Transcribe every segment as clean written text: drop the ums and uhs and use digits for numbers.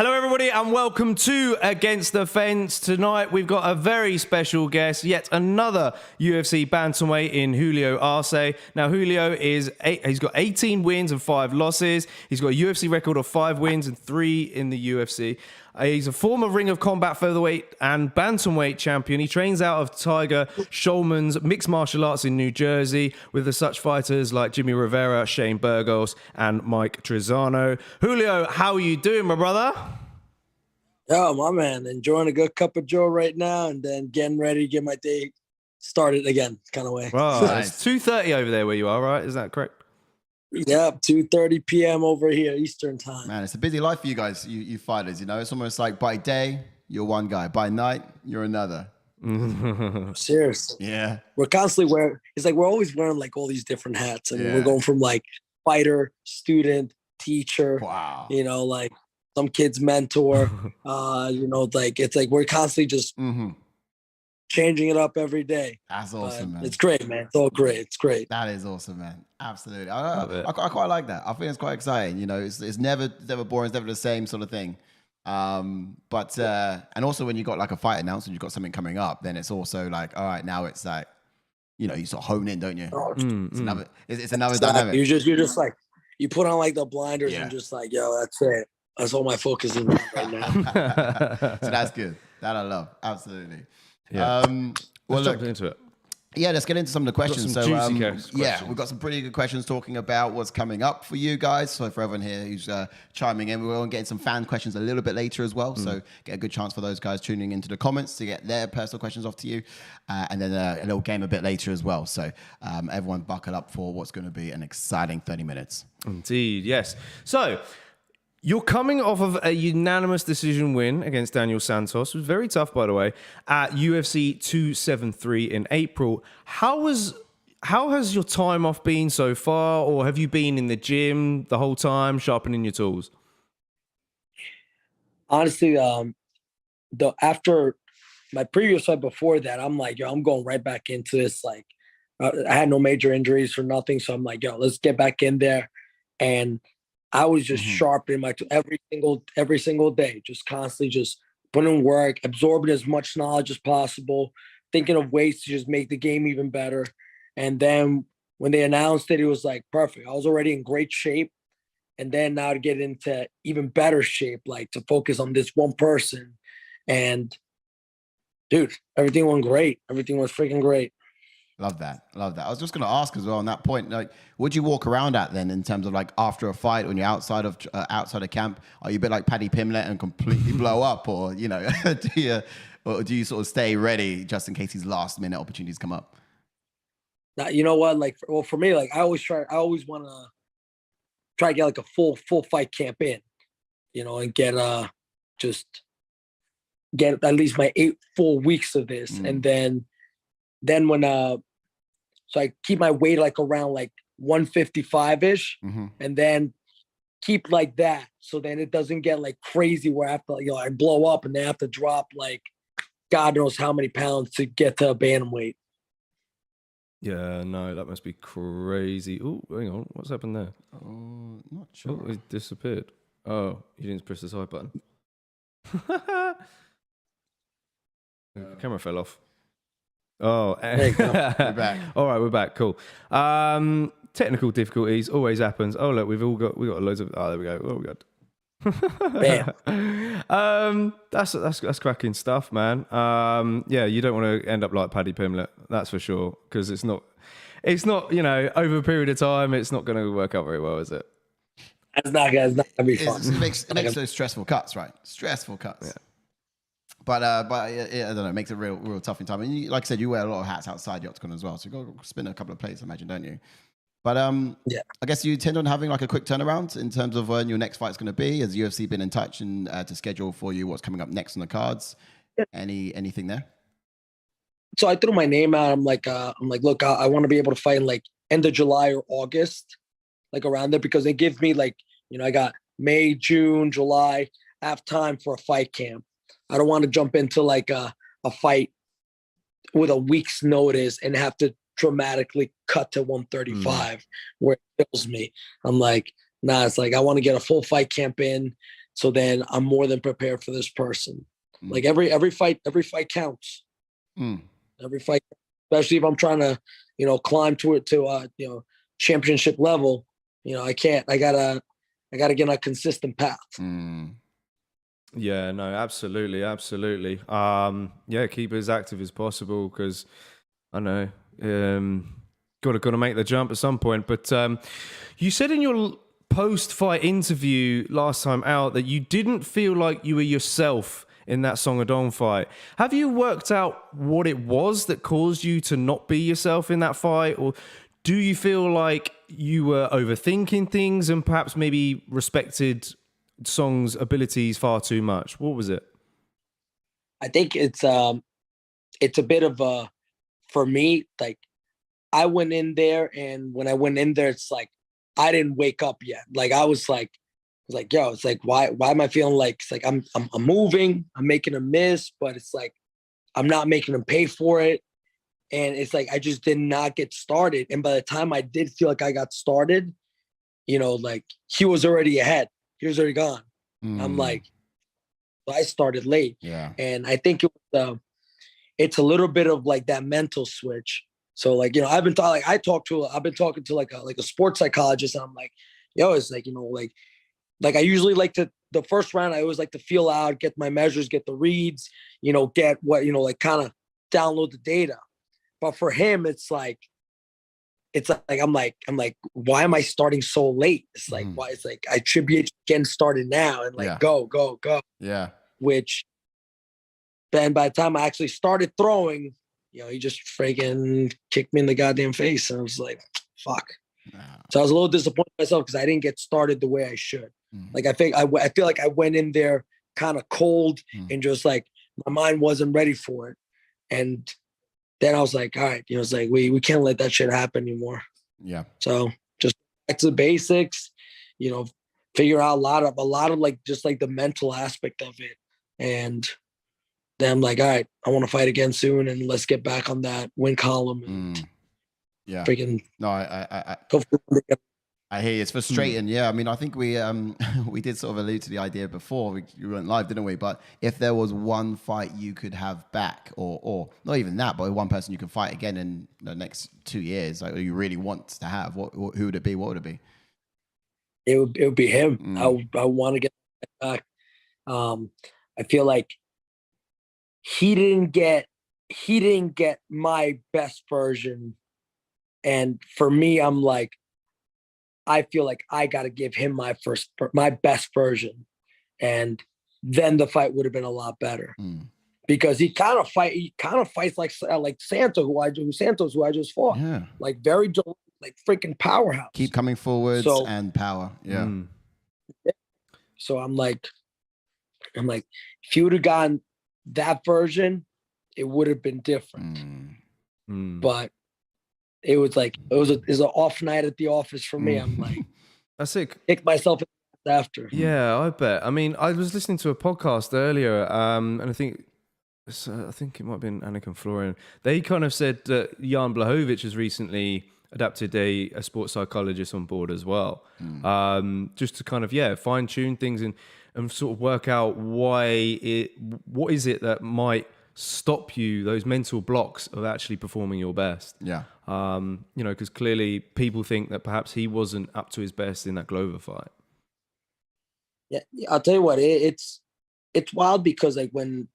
Hello, everybody, and welcome to Against the Fence. Tonight, we've got a very special guest, yet another UFC Bantamweight in Julio Arce. Now, Julio he's got 18 wins and 5 losses. He's got a UFC record of 5 wins and 3 in the UFC. He's a former Ring of Combat featherweight and bantamweight champion. He trains out of Tiger Schulman's mixed martial arts in New Jersey with the such fighters like Jimmy Rivera, Shane Burgos, and Mike Trizano. Julio, how are you doing, my brother? Oh, my man, enjoying a good cup of Joe right now and then getting ready to get my day started again, kind of way. Right, nice. It's 2:30 over there where you are, right? Is that correct? Yep, 2:30 p.m. over here, Eastern time. Man, it's a busy life for you guys, you fighters, you know? It's almost like by day, you're one guy. By night, you're another. Seriously. Yeah. We're constantly wearing, it's like we're always wearing like all these different hats. I mean, we're going from like fighter, student, teacher, wow. You know, like some kid's mentor, you know, like it's like we're constantly just changing it up every day. That's awesome, man. It's great, man. It's all great. It's great. That is awesome, man. Absolutely. I quite like that. I think it's quite exciting. You know, it's never boring. It's never the same sort of thing. And also when you got like a fight announced and you've got something coming up, then it's also like, all right, now it's like, you know, you sort of hone in, don't you? It's another dynamic. You're just like, you put on like the blinders and just like, yo, that's it. That's all my focus is on right now. So that's good. That I love. Absolutely. Yeah. Let's jump into it. Yeah, let's get into some of the questions. So, yeah, we've got some pretty good questions talking about what's coming up for you guys. So for everyone here who's chiming in, we're going to get some fan questions a little bit later as well. So get a good chance for those guys tuning into the comments to get their personal questions off to you. And then a little game a bit later as well. So everyone buckle up for what's going to be an exciting 30 minutes. Indeed, yes. So you're coming off of a unanimous decision win against Daniel Santos. It was very tough, by the way, at UFC 273 in April. How has your time off been so far, or have you been in the gym the whole time, sharpening your tools? Honestly, after my previous fight before that, I'm like, yo, I'm going right back into this. Like, I had no major injuries or nothing, so I'm like, yo, let's get back in there. And I was just sharpening my every single day, just constantly just putting in work, absorbing as much knowledge as possible, thinking of ways to just make the game even better. And then when they announced it, it was like perfect. I was already in great shape. And then now to get into even better shape, like to focus on this one person. And dude, everything went great. Everything was freaking great. Love that. Love that. I was just going to ask as well on that point, like, would you walk around at then in terms of like after a fight when you're outside of camp? Are you a bit like Paddy Pimblett and completely blow up, or you know, do you sort of stay ready just in case these last minute opportunities come up? Now, you know what? Like, well, for me, like I always want to try to get like a full fight camp in, you know, and get at least my 8 full weeks of this, and then when so I keep my weight like around like 155-ish, and then keep like that. So then it doesn't get like crazy where I have to, you know, I blow up and then I have to drop like God knows how many pounds to get to a bantamweight. Yeah, no, that must be crazy. Oh, hang on. What's happened there? Oh, not sure. Oh, it disappeared. Oh, you didn't press the side button. The camera fell off. Oh, there you go. We're back. All right, we're back. Cool. Technical difficulties always happens. Oh look, we got loads of. Oh, there we go. Oh, we got. That's cracking stuff, man. Yeah, you don't want to end up like Paddy Pimblett, that's for sure, because it's not. You know, over a period of time, it's not going to work out very well, is it? It's not gonna be fun. It makes those stressful cuts, right? Stressful cuts. Yeah. But I don't know, it makes it real tough in time. And like I said, you wear a lot of hats outside the octagon as well, so you got to spin a couple of plates, I imagine, don't you? But yeah, I guess you tend on having like a quick turnaround in terms of when your next fight is going to be. Has UFC been in touch and to schedule for you what's coming up next on the cards? Yeah. Anything there? So I threw my name out. I'm like, look, I want to be able to fight in like end of July or August, like around there, because they give me like, you know, I got May, June, July. I have time for a fight camp. I don't want to jump into like a fight with a week's notice and have to dramatically cut to 135 where it kills me. I'm like, nah, it's like I want to get a full fight camp in, So then I'm more than prepared for this person. Like every fight counts. Every fight, especially if I'm trying to, climb to it to championship level. I gotta get on a consistent path. Yeah, no, absolutely. Yeah, keep as active as possible because I know gotta make the jump at some point. But you said in your post-fight interview last time out that you didn't feel like you were yourself in that Song Adong fight. Have you worked out what it was that caused you to not be yourself in that fight, or do you feel like you were overthinking things and perhaps maybe respected Song's abilities far too much? What was it? I think it's a bit of a, for me, like I went in there, and when I went in there, it's like I didn't wake up yet. Like I was like, yo, it's like why am I feeling like it's like I'm moving, I'm making a miss, but it's like I'm not making them pay for it. And it's like I just did not get started. And by the time I did feel like I got started, like he was already ahead. He was already gone. I'm like, I started late. Yeah. And I think it's a little bit of like that mental switch. So like, I've been talking to like a sports psychologist, and I'm like, yo, it's like, like I usually like to, the first round, I always like to feel out, get my measures, get the reads, get what, like kind of download the data. But for him, it's like I'm like, why am I starting so late? It's like, why? It's like I attribute getting started now and like, go. Yeah. Which then by the time I actually started throwing, he just freaking kicked me in the goddamn face. And I was like, fuck. So I was a little disappointed in myself because I didn't get started the way I should. Like I feel like I went in there kind of cold and just like my mind wasn't ready for it. And then I was like, all right, it's like we can't let that shit happen anymore. Yeah. So just back to the basics, figure out a lot of like just like the mental aspect of it. And then I'm like, all right, I want to fight again soon, and let's get back on that win column. And yeah. Freaking no, I hear you. It's frustrating. Yeah. I mean, I think we we did sort of allude to the idea before we went live, didn't we? But if there was one fight you could have back, or not even that, but one person you can fight again in the next 2 years, like you really want to have, who would it be? What would it be? It would be him. I want to get back. I feel like he didn't get my best version, and for me, I'm like, I feel like I got to give him my best version, and then the fight would have been a lot better because he kind of fights like Santos, who I just fought, like very like freaking powerhouse. Keep coming forwards and power, So I'm like, if you would have gotten that version, it would have been different. But it was an off night at the office for me. I'm like, that's it. Kick myself after. Yeah, I bet. I mean, I was listening to a podcast earlier, and I think it might have been Anakin Florian. They kind of said that Jan Blachowicz has recently adapted a sports psychologist on board as well, just to kind of fine tune things and sort of work out what is it that might stop you, those mental blocks of actually performing your best. Yeah. Because clearly people think that perhaps he wasn't up to his best in that Glover fight. Yeah, I'll tell you what, it's wild because like when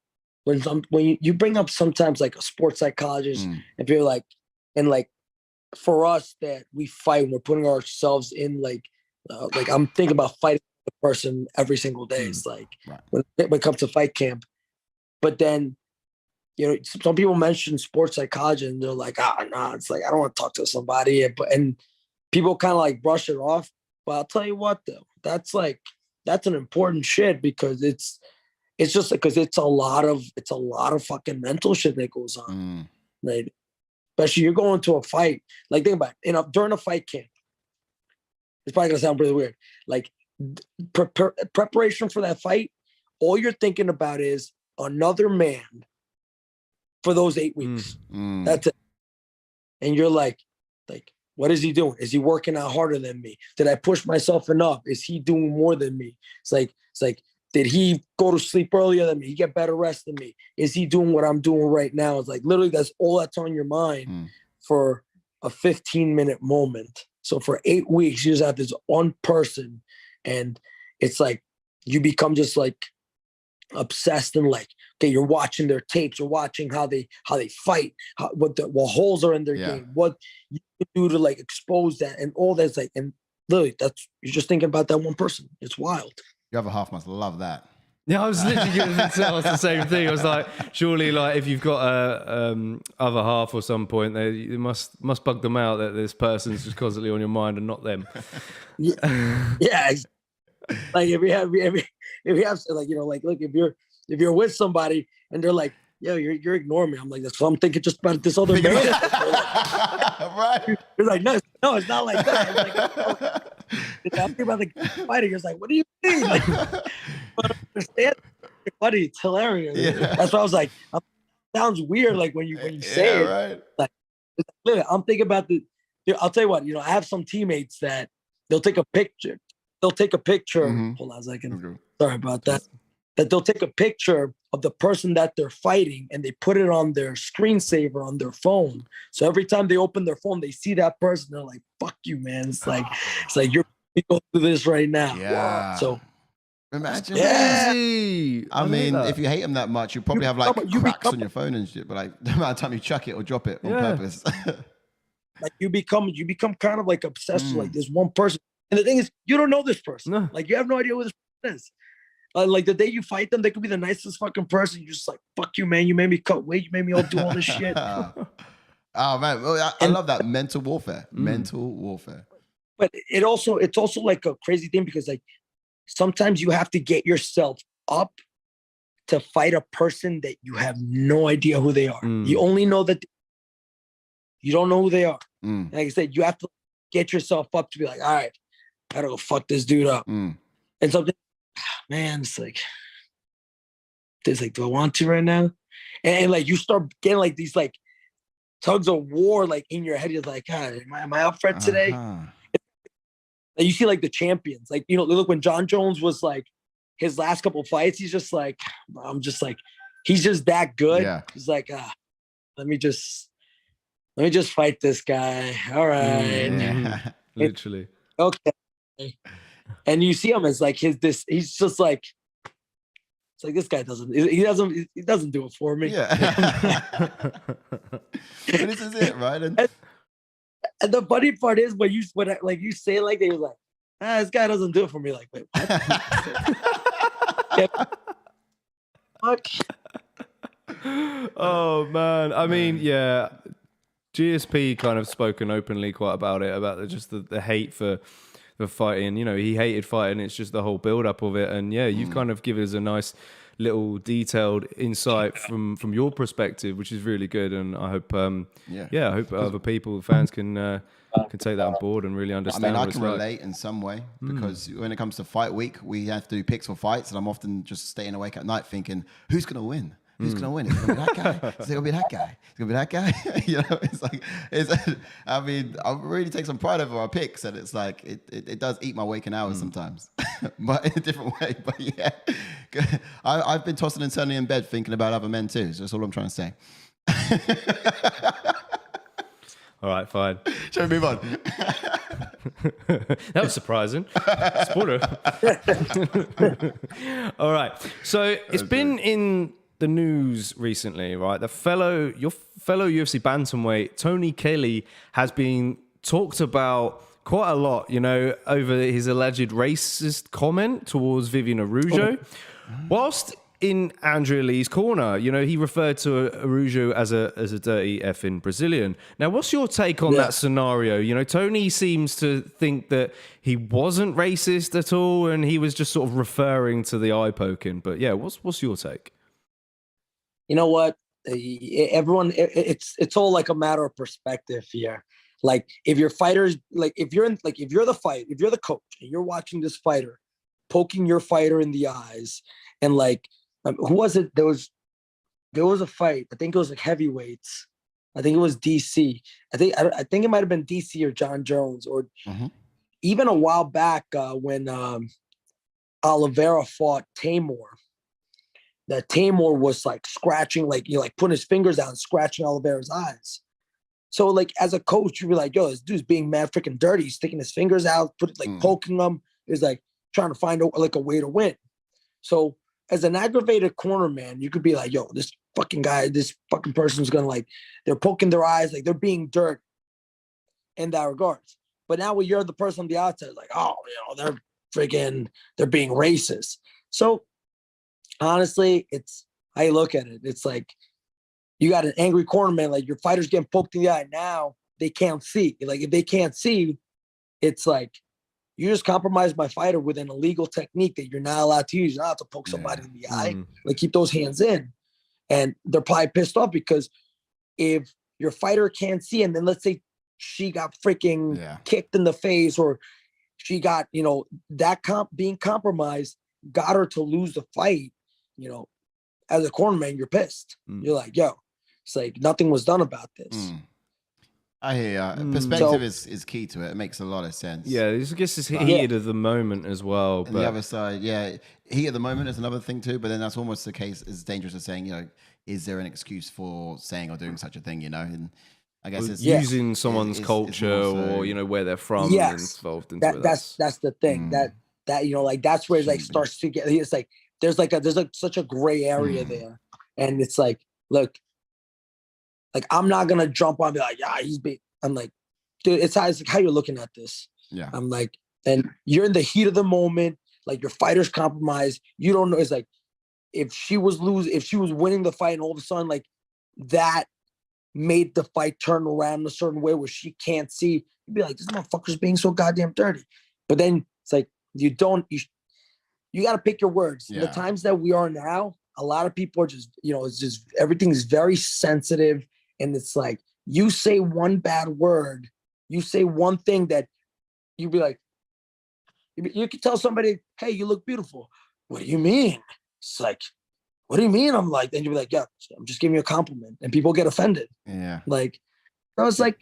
you bring up sometimes like a sports psychologist, and people like, and like for us that we fight, we're putting ourselves in like I'm thinking about fighting the person every single day. It's like when it comes to fight camp, but then some people mention sports psychology and they're like, it's like I don't want to talk to somebody, and people kind of like brush it off. But I'll tell you what though, that's an important shit because it's just because it's a lot of fucking mental shit that goes on. Like, especially you're going to a fight. Like think about it, during a fight camp. It's probably gonna sound pretty weird. Like preparation for that fight, all you're thinking about is another man for those 8 weeks. That's it. And you're like, What is he doing? Is he working out harder than me? Did I push myself enough? Is he doing more than me? It's like, did he go to sleep earlier than me? He get better rest than me? Is he doing what I'm doing right now? It's like literally that's all that's on your mind for a 15-minute moment. So for 8 weeks, you just have this one person, and it's like you become just like obsessed and like, okay, you're watching their tapes, you're watching how they fight, what holes are in their game, what you can do to like expose that, and all that's like, and literally that's you're just thinking about that one person. It's wild. Your other half must love that. Yeah, I was literally going to tell us the same thing. I was like, surely, like, if you've got a other half or some point, it must bug them out that this person's just constantly on your mind and not them. Yeah. Like if you have like, you know, like, look, if you're with somebody and they're like, yo, you're ignoring me. I'm like, that's what I'm thinking just about this other man. Right. You're like, no, it's not like that. I'm like, I'm thinking about the fighting. You're like, what do you mean? Like, but I understand. It's funny. It's hilarious. Yeah. That's why I was like, it sounds weird. Like when you say it, right. like, I'm thinking about I'll tell you what, you know, I have some teammates that they'll take a picture. Hold on a second. Sorry about that. That they'll take a picture of the person that they're fighting and they put it on their screensaver on their phone. So every time they open their phone, they see that person. They're like, "Fuck you, man!" It's like you're going through this right now. Yeah. So imagine. Yeah. I mean, if you hate them that much, you probably have like cracks on your phone and shit. But like the amount of time you chuck it or drop it on purpose. Like you become kind of like obsessed with like this one person. And the thing is, you don't know this person. No. Like you have no idea who this person is. Like the day you fight them, they could be the nicest fucking person. You're just like, fuck you, man. You made me cut weight. You made me all do all this shit. Oh man, well, I love that mental warfare. Mental warfare. But it's also like a crazy thing because like sometimes you have to get yourself up to fight a person that you have no idea who they are. You only know that you don't know who they are. And like I said, you have to get yourself up to be like, all right, I gotta go fuck this dude up. And something, man, it's like, do I want to right now? And like you start getting like these like tugs of war like in your head. You're like, God, am I up for it today? Like you see like the champions, like, you know, look when John Jones was like his last couple of fights, he's just like, I'm just like, he's just that good. Yeah. He's like, let me just fight this guy. All right. Literally. Okay. And you see him as like he's just like, it's like this guy doesn't do it for me. Yeah. This is it, right? And the funny part is when you say it like that, you're like, this guy doesn't do it for me. Like, wait, what? Fuck. Oh man. I mean, yeah. GSP kind of spoken openly quite about it, about the hate for fighting. You know, he hated fighting. It's just the whole build up of it. And yeah, you've kind of given us a nice little detailed insight from your perspective, which is really good. And I hope, I hope other people, fans can take that on board and really understand. I mean, I what can it's relate in some way because when it comes to fight week, we have to do picks for fights, and I'm often just staying awake at night thinking, who's going to win? Who's going to win? Is it going to be that guy? Is it going to be that guy? Is it going to be that guy? You know, I mean, I really take some pride over our picks, and it's like, it does eat my waking hours sometimes, but in a different way. But yeah, I've been tossing and turning in bed thinking about other men too. So that's all I'm trying to say. All right, fine. Shall we move on? That was surprising. Spoiler. All right. So it's been in the news recently, right? Your fellow UFC bantamweight Tony Kelly has been talked about quite a lot, you know, over his alleged racist comment towards Vivian Araujo. Whilst in Andrea Lee's corner, you know, he referred to Araujo as a dirty effing Brazilian. Now, what's your take on that scenario? You know, Tony seems to think that he wasn't racist at all, and he was just sort of referring to the eye poking. But yeah, what's your take? You know what? Everyone, it's all like a matter of perspective here. Like if your fighters, like if you're the coach and you're watching this fighter poking your fighter in the eyes, and like, who was it? There was a fight. I think it was like heavyweights, I think it was DC. I think it might have been DC or John Jones, or even a while back when Oliveira fought Tamor. That Tamor was like scratching, like like putting his fingers out and scratching Oliveira's eyes. So like as a coach, you'd be like, yo, this dude's being mad freaking dirty. He's sticking his fingers out, poking them. He's like trying to find a way to win. So as an aggravated corner man, you could be like, yo, this fucking guy, this fucking person's gonna they're poking their eyes, like they're being dirt in that regards. But now when you're the person on the outside, like, oh, they're being racist. So honestly, it's how you look at it. It's like you got an angry corner man, like your fighter's getting poked in the eye. Now they can't see. Like if they can't see, it's like you just compromise my fighter with an illegal technique that you're not allowed to use. You're not allowed to poke somebody in the eye. Like keep those hands in. And they're probably pissed off because if your fighter can't see, and then let's say she got freaking kicked in the face, or she got, that being compromised got her to lose the fight, as a corner man, you're pissed. You're like, yo, it's like nothing was done about this. I hear you. Perspective is key to it. It makes a lot of sense. Yeah, I guess it's heated at the moment as well. But the other side, heat at the moment is another thing too. But then that's almost the case as dangerous as saying, is there an excuse for saying or doing such a thing? And I guess it's using someone's culture or where they're from involved into it. That's the thing that that's where it like starts to get. It's like there's such a gray area there, and it's like, look. Like, I'm not going to jump on and be like, yeah, he's big. I'm like, dude, it's how you're looking at this. Yeah. I'm like, and you're in the heat of the moment. Like, your fighter's compromised. You don't know. It's like, if she was winning the fight and all of a sudden, like, that made the fight turn around in a certain way where she can't see, you'd be like, this motherfucker's being so goddamn dirty. But then it's like, you got to pick your words. Yeah. The times that we are now, a lot of people are just, it's just, everything's very sensitive. And it's like, you say one bad word, you say one thing that you'd be like, you could tell somebody, hey, you look beautiful. What do you mean? It's like, what do you mean? I'm like, then you'd be like, yeah, I'm just giving you a compliment. And people get offended. Yeah. Like, I was like,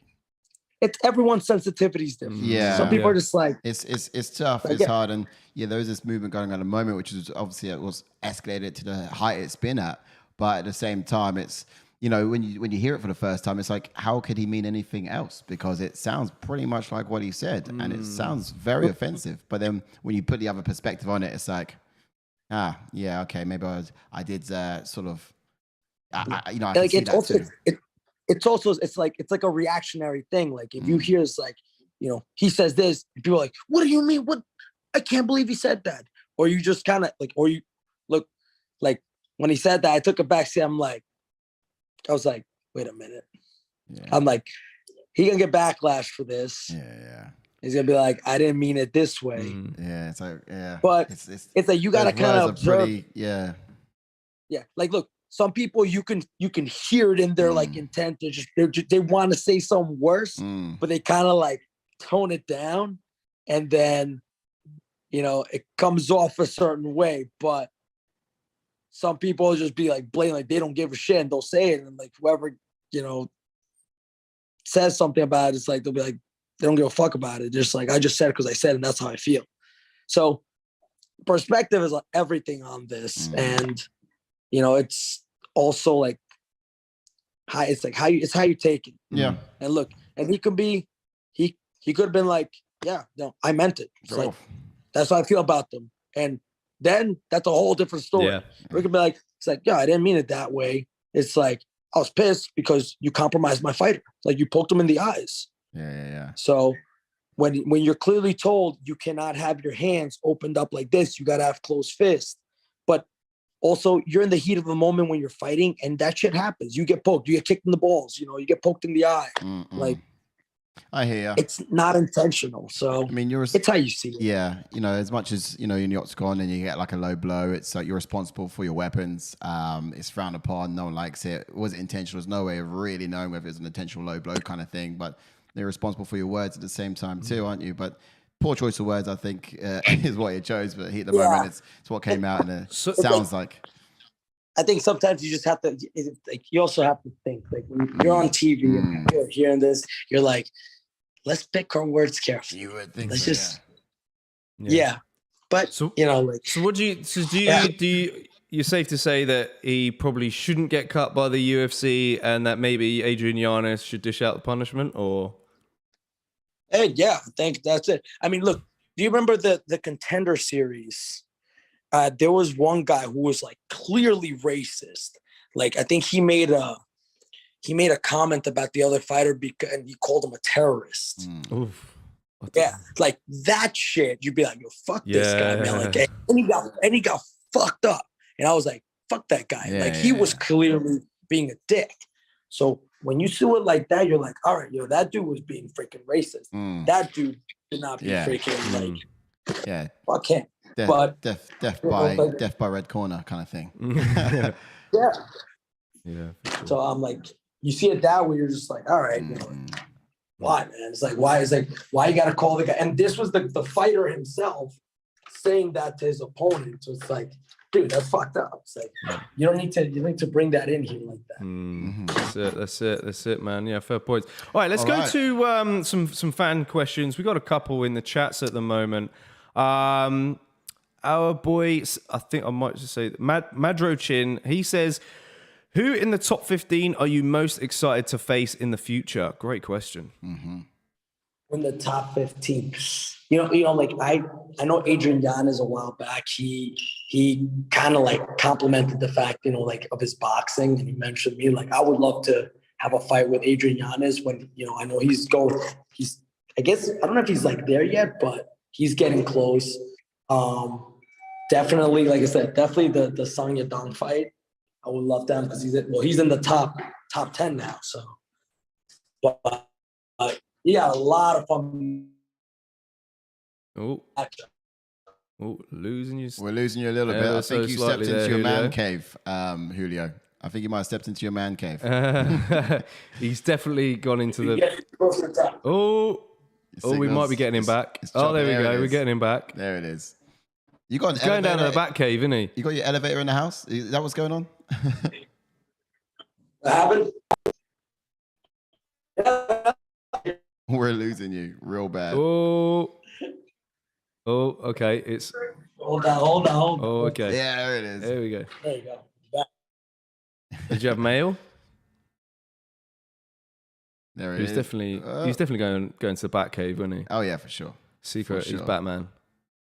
it's everyone's sensitivity is different. Yeah. Some people are just like, it's tough. It's hard. And there is this movement going on at the moment, which is obviously it was escalated to the height it's been at. But at the same time, it's, when you hear it for the first time, it's like, how could he mean anything else? Because it sounds pretty much like what he said, and it sounds very offensive. But then when you put the other perspective on it, it's like, okay, maybe I did sort of, I like it's also it's like a reactionary thing. Like if you hear it's like, he says this, people are like, what do you mean? What? I can't believe he said that. Or you just kind of like, or you look like when he said that, I took a backseat. I was like, wait a minute. Yeah. I'm like, he gonna get backlash for this. Yeah. He's gonna be like, I didn't mean it this way. Yeah, it's like, But it's like you gotta kind of observe. Yeah. Like, look, some people you can hear it in their like intent. They want to say something worse, but they kind of like tone it down, and then it comes off a certain way. But some people will just be like blatant, like they don't give a shit, and they'll say it, and like whoever says something about it, it's like they'll be like they don't give a fuck about it. Just like I just said it because I said it, and that's how I feel. So perspective is like everything on this, and it's also like how you take it. Yeah. And look, and he could have been like, yeah, no, I meant it. It's like, that's how I feel about them, and then that's a whole different story. Yeah. We could be like, it's like, yeah, I didn't mean it that way. It's like, I was pissed because you compromised my fighter. Like you poked him in the eyes. Yeah. So when you're clearly told you cannot have your hands opened up like this, you got to have closed fists. But also you're in the heat of the moment when you're fighting, and that shit happens. You get poked, you get kicked in the balls, you get poked in the eye. Like, I hear you. It's not intentional. So I mean, it's how you see it. Yeah. As much as, in the octagon and you get like a low blow, it's like you're responsible for your weapons. It's frowned upon. No one likes it. Was it intentional? There's no way of really knowing whether it's an intentional low blow kind of thing, but they're responsible for your words at the same time too, aren't you? But poor choice of words, I think, is what you chose, but at the moment, it's what came out, and it sounds like. I think sometimes you just have to, like, you also have to think, like, when you're on TV and you're hearing this, you're like, let's pick our words carefully. You would think Let's so, just, yeah. But, So, you know, like, so what do you, you're safe to say that he probably shouldn't get cut by the UFC and that maybe Adrian Yanez should dish out the punishment, or? hey, yeah, I think that's it. I mean, look, do you remember the Contender Series? There was one guy who was like clearly racist. Like, I think he made a comment about the other fighter and he called him a terrorist. Oof. Yeah, like that shit. You'd be like, yo, fuck this guy, man. Like, and he got fucked up. And I was like, fuck that guy. Like, he was clearly being a dick. So when you see it like that, you're like, all right, yo, that dude was being freaking racist. That dude did not be freaking like, fuck him. Death by red corner kind of thing. Yeah. Sure. So I'm like, you see it that way, you're just like, all right, you know, why, man? It's like, why you gotta call the guy? And this was the fighter himself saying that to his opponent. So it's like, dude, that's fucked up. It's like, you need to bring that in here like that. That's it, man. Yeah, fair point. All right, let's go to some fan questions. We got a couple in the chats at the moment. Our boy, I think I might just say Madro Chin, he says, who in the top 15 are you most excited to face in the future? Great question. In the top 15, you know, like I know Adrian Yanez a while back. He kind of like complimented the fact, you know, like of his boxing, and he mentioned me. Like, I would love to have a fight with Adrian Yanez when, you know, I know I guess I don't know if he's like there yet, but he's getting close. Definitely, like I said, definitely the Song Yadong fight. I would love that because he's in the top 10 now. So, but yeah, a lot of fun. Oh, losing you. We're losing you a little bit. I think you stepped into your man cave, Julio. I think you might have stepped into your man cave. He's definitely gone into the. We might be getting him back. There we go. We're getting him back. There it is. You got He's going down to the back cave, isn't he? You got your elevator in the house? Is that what's going on? What happened? We're losing you real bad. Oh, okay. It's hold on. Oh, okay. Yeah, there it is. There we go. There you go. Back. Did you have mail? There it is. He's definitely going to the Bat Cave, wasn't he? Oh yeah, for sure. Secret, he's Batman.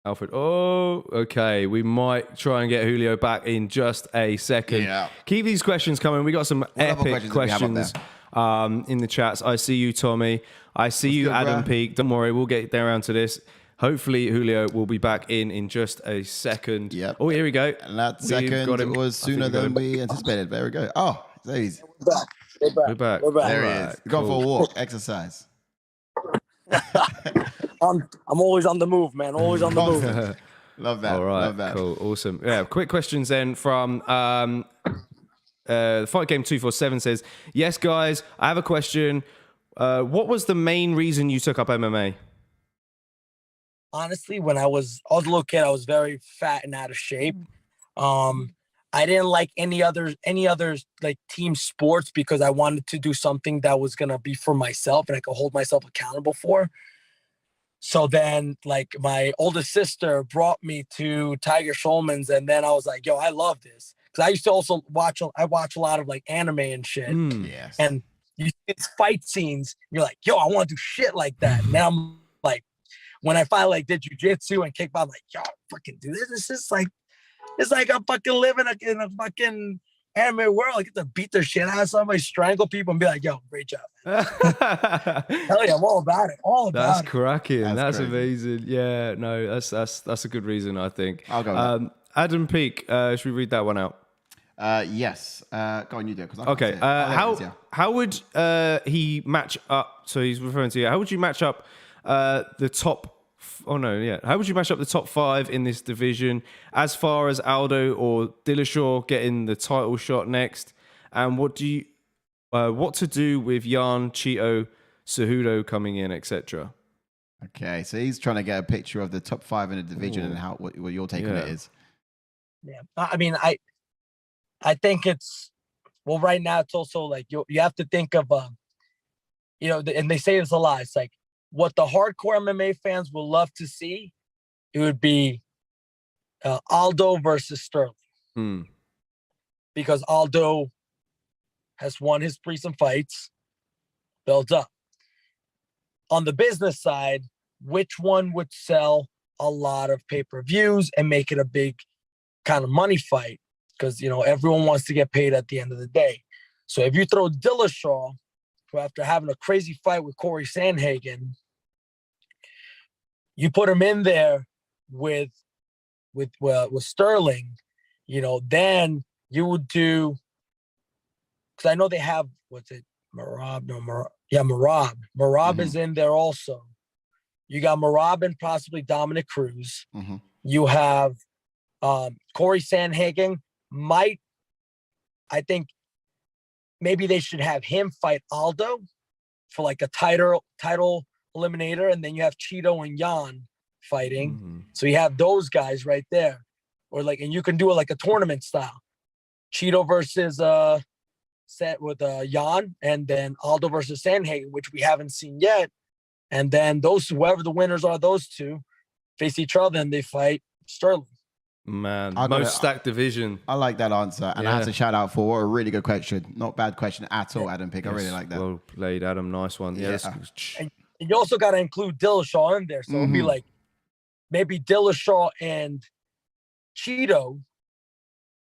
Alfred. Oh, okay. We might try and get Julio back in just a second. Yeah. Keep these questions coming. We got some epic questions in the chats. I see you, Tommy. I see you, Adam Peak. Don't worry, we'll get around to this. Hopefully, Julio will be back in just a second. Yep. Oh, here we go. And that second was sooner than we anticipated. There we go. Oh, there he's. We're back. There he is. Go for a walk, exercise. I'm always on the move, man. Always on the move. Love that. All right. Love that. Cool. Awesome. Yeah. Quick questions then from Fight Game 247 says, yes, guys, I have a question. What was the main reason you took up MMA? Honestly, when I was a little kid, I was very fat and out of shape. I didn't like any other like team sports because I wanted to do something that was gonna be for myself and I could hold myself accountable for. So then, like, my oldest sister brought me to Tiger Schulman's, and then I was like, yo, I love this. Because I used to also watch a lot of, like, anime and shit. Yes. And you see these fight scenes, you're like, yo, I want to do shit like that. Now I'm like, when I finally, like, did jujitsu and kickboxing, I'm like, yo, I fucking do this. It's just like, it's like I'm fucking living in a fucking anime world. I get to beat the shit out of somebody, strangle people, and be like, yo, great job. Hell yeah, I'm all about it. That's cracking. That's crazy. Amazing. Yeah, no, that's a good reason, I think. I'll go with that. Adam Peak, should we read that one out? Yes. Go on, you do. Okay. How would he match up? So he's referring to you. How would you match up the top? Oh no, yeah. How would you match up the top 5 in this division as far as Aldo or Dillashaw getting the title shot next? And what to do with Jan, Cheeto, Cejudo coming in, etc. Okay, so he's trying to get a picture of the top 5 in the division and what your take on it is. Yeah, I mean, I think well, right now it's also like you have to think of, and they say this a lot. It's like what the hardcore MMA fans will love to see. It would be Aldo versus Sterling, because Aldo has won his recent fights, built up. On the business side, which one would sell a lot of pay-per-views and make it a big kind of money fight? Because, everyone wants to get paid at the end of the day. So if you throw Dillashaw, who after having a crazy fight with Corey Sandhagen, you put him in there with Sterling, then you would do, because I know they have, Marab? No, Marab. Yeah, Marab. Marab is in there also. You got Marab and possibly Dominic Cruz. You have Corey Sandhagen. I think maybe they should have him fight Aldo for like a title eliminator, and then you have Cheeto and Jan fighting. So you have those guys right there, and you can do it like a tournament style. Cheeto versus set with Jan, and then Aldo versus Sandhagen, which we haven't seen yet. And then whoever the winners are, those two face each other and they fight Sterling. Man, most stacked division. I like that answer. And I have to shout out for a really good question. Not bad question at all, Adam Pick. I really like that. Well played, Adam. Nice one. Yeah. And you also got to include Dillashaw in there. So it'll be like maybe Dillashaw and Cheeto,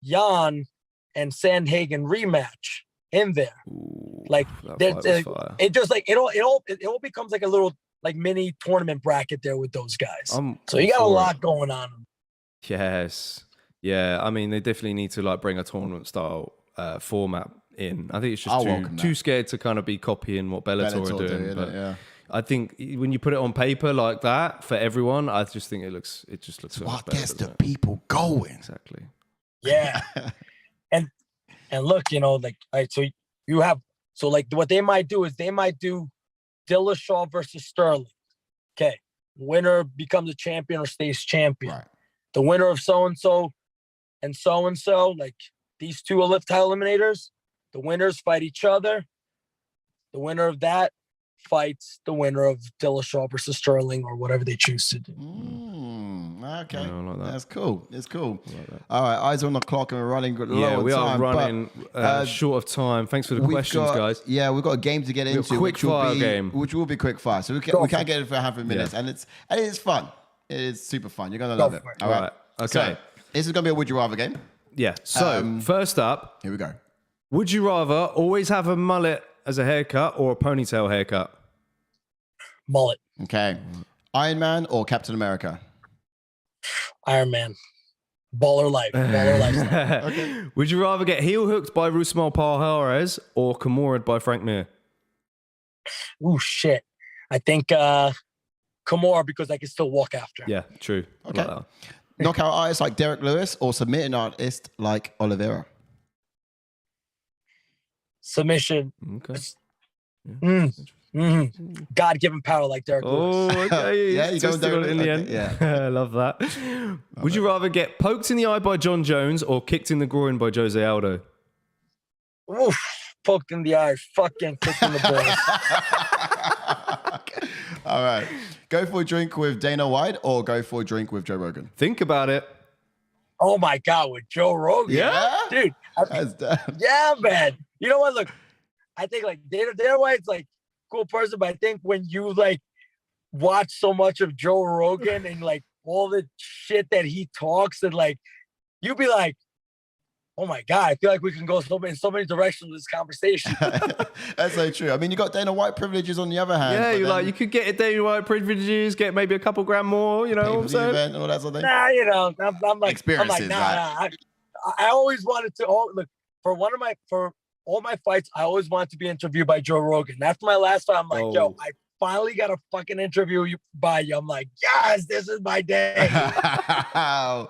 Jan, and Sandhagen rematch in there. Ooh, it just like it all becomes like a little like mini tournament bracket there with those guys. So you got a lot going on. Yes. Yeah. I mean, they definitely need to bring a tournament style format in. I think it's just too scared to kind of be copying what Bellator are doing. But I think when you put it on paper like that for everyone, I just think it just looks so much better. What gets the people going? Exactly. Yeah. and look, what they might do is they might do Dillashaw versus Sterling. Okay. Winner becomes a champion or stays champion. Right. The winner of so-and-so and so-and-so, like these two title eliminators, the winners fight each other. The winner of that fights the winner of Dillashaw versus Sterling or whatever they choose to do. Okay. Yeah, I like that. That's cool. It's cool. I like that. All right, eyes on the clock and we're running low on time. Yeah, we are running short of time. Thanks for the questions, guys. Yeah, we've got a game to get into. Quick fire game. Which will be quick fire. So we can't get it for half a minute. And it's fun. It is super fun. You're going to love it. All right. Okay. So, this is going to be a would you rather game. Yeah. So, first up, here we go. Would you rather always have a mullet as a haircut or a ponytail haircut? Mullet. Okay. Iron Man or Captain America? Iron Man. Baller life. Baller lifestyle. Okay. Would you rather get heel hooked by Rusmal Palhares or Kimura by Frank Mir? Ooh, shit. I think Kimura, because I can still walk after. Yeah, true. Okay. Knockout artist like Derek Lewis or submitting artist like Oliveira? Submission. Okay. God-given power like Derek Lewis. Oh, okay. Yeah, you Just got got it in the end. Yeah. I love that. Would you rather get poked in the eye by John Jones or kicked in the groin by Jose Aldo? Oof. Poked in the eye. Fucking kicked in the balls. All right. Go for a drink with Dana White or go for a drink with Joe Rogan? Think about it. Oh, my God. With Joe Rogan. Yeah? Dude. Yeah, man. You know what? Look, I think like Dana White's like cool person, but I think when you like watch so much of Joe Rogan and like all the shit that he talks and like you be like, oh my God, I feel like we can go in so many directions with this conversation. That's so true. I mean, you got Dana White privileges on the other hand. Yeah, you could get a Dana White privileges, get maybe a couple grand more, you know what I'm saying? Event and all that sort of thing. Nah, I'm like, experiences, nah. I always wanted to. Look, for all my fights, I always wanted to be interviewed by Joe Rogan. After my last fight, I'm like, yo, I finally got a fucking interview by you. I'm like, yes, this is my day. Yeah,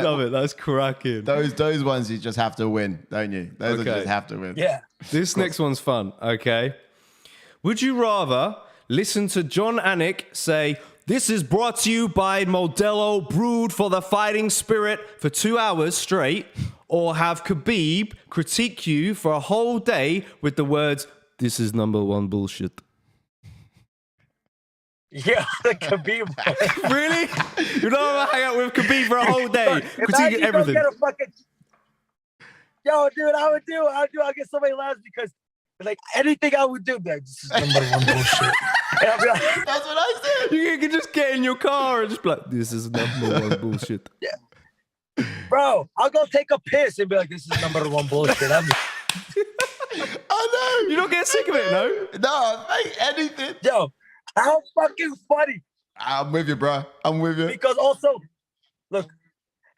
love it. That's cracking. Those ones you just have to win, don't you? Those you just have to win. Yeah. This next one's fun. Okay. Would you rather listen to John Anik say, "This is brought to you by Modelo, brewed for the fighting spirit," for 2 hours straight, or have Khabib critique you for a whole day with the words, "This is number one bullshit"? Yeah, the Khabib. Really? You don't want to hang out with Khabib for a whole day, critiquing everything. Yo, dude, I'll get so many laughs because like anything I would do, like, this is number one bullshit. And I'll be like, That's what I said. You can just get in your car and just be like, "This is number one bullshit." Yeah. Bro, I'll go take a piss and be like, "This is number one bullshit." I know. You don't get sick of it, no? No, mate, anything. Yo, how fucking funny. I'm with you, bro. I'm with you. Because also, look,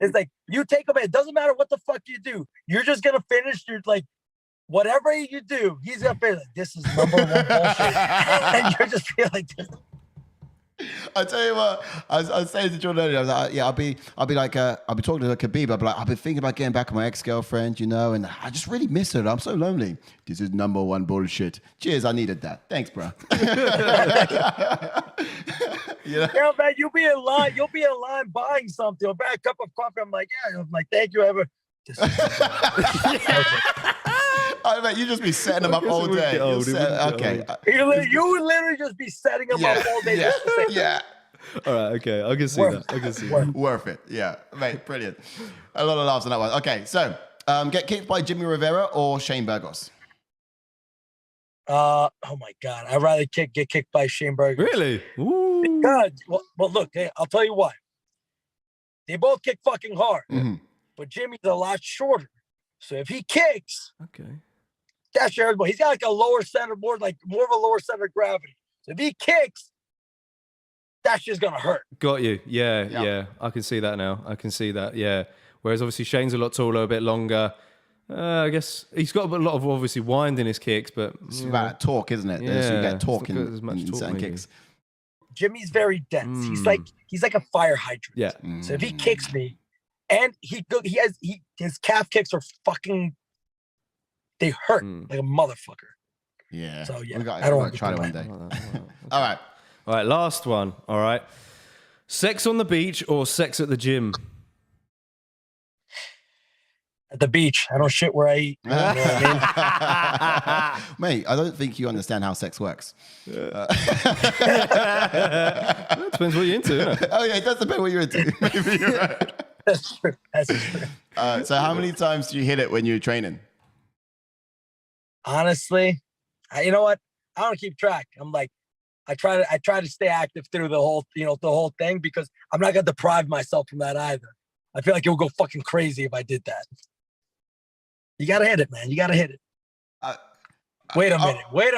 it's like you take him in. It doesn't matter what the fuck you do. You're just gonna finish your like whatever you do. He's gonna finish like, "This is number one bullshit," and you're just feel like this. I tell you what, I was saying to Jordan earlier, I was like, yeah, I'll be talking to Khabib. I'll be like, I've been thinking about getting back with my ex-girlfriend, you know, and I just really miss her. I'm so lonely. This is number one bullshit. Cheers, I needed that. Thanks, bro. You know? Yeah, man, you'll be in line buying something or buy a cup of coffee. I'm like, yeah, I'm like, thank you, ever. I bet you just be setting them up all day. Okay. You would literally just be setting them up all day. Yeah. All right, okay. I can see that. I can see that. Worth it. Yeah, mate, brilliant. A lot of laughs on that one. Okay, so get kicked by Jimmy Rivera or Shane Burgos? Oh my God, I'd rather get kicked by Shane Burgos. Really? Ooh. Because, well, look, hey, I'll tell you why. They both kick fucking hard, but Jimmy's a lot shorter. So if he kicks, Okay. that's your elbow. He's got like a lower center, more of a lower center of gravity. So if he kicks, that's just gonna hurt. Got you. Yeah. I can see that now. I can see that. Yeah. Whereas obviously Shane's a lot taller, a bit longer. I guess he's got a lot of obviously wind in his kicks, but It's about torque, isn't it? Yeah, You get torque it's not in as much torque, certain maybe. kicks. Jimmy's very dense. He's like a fire hydrant. Yeah. So if he kicks me, and his calf kicks are fucking, they hurt like a motherfucker. Yeah. So yeah, I don't want to try it one day. All right. All right, last one. All right. Sex on the beach or sex at the gym? At the beach, I don't shit where I eat. You know what I mean? Mate, I don't think you understand how sex works. Well, it depends what you're into, isn't it? Oh, yeah, it does depend what you're into. Maybe you're right. That's true. That's true. So how many times do you hit it when you're training? Honestly, you know what? I don't keep track. I'm like, I try to stay active through the whole thing because I'm not gonna deprive myself from that either. I feel like it would go fucking crazy if I did that. You gotta hit it, man. You gotta hit it. Wait a minute. You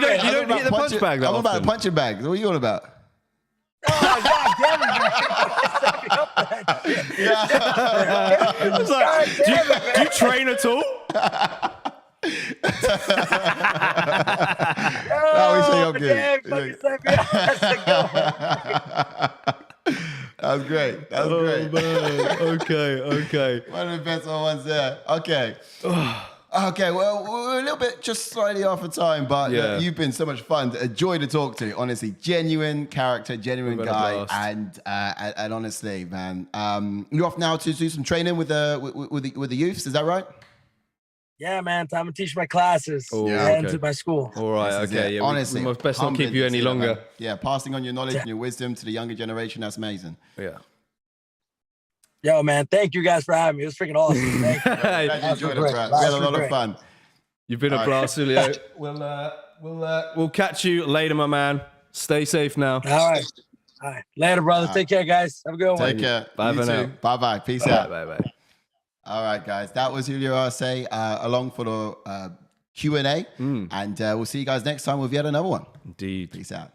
don't hit the punch bag that I'm about a often. punching bag. What are you on about? Oh, God damn it, man. It's like, do you train at all? We say I'm good. That was great. That was great. Man. Okay. One of the best ones there. Okay. Okay, well, we're a little bit just slightly off of time, but Yeah. you've been so much fun. A joy to talk to. Honestly, genuine character, genuine Been a guy. blast. And honestly, man, you're off now to do some training with the youths. Is that right? Yeah, man. Time to teach my classes Oh, and okay. to my school. All right, This is okay. it. Yeah, Honestly, we must best not keep humbling you to any see that, longer. man. Yeah, passing on your knowledge and your wisdom to the younger generation. That's amazing. Yeah. Yo, man. Thank you guys for having me. It was freaking awesome. Thank you. Glad you enjoyed it, great. Brad. We had a lot of Great. fun. You've been a All blast, Julio. We'll catch you later, my man. Stay safe now. All right. Later, brother. Take care, guys. Have a good one. Take care. Bye You for now. too. Bye-bye. Peace Bye, out. bye. All right, guys. That was Julio Arce along for the Q&A. And we'll see you guys next time with yet another one. Indeed. Peace out.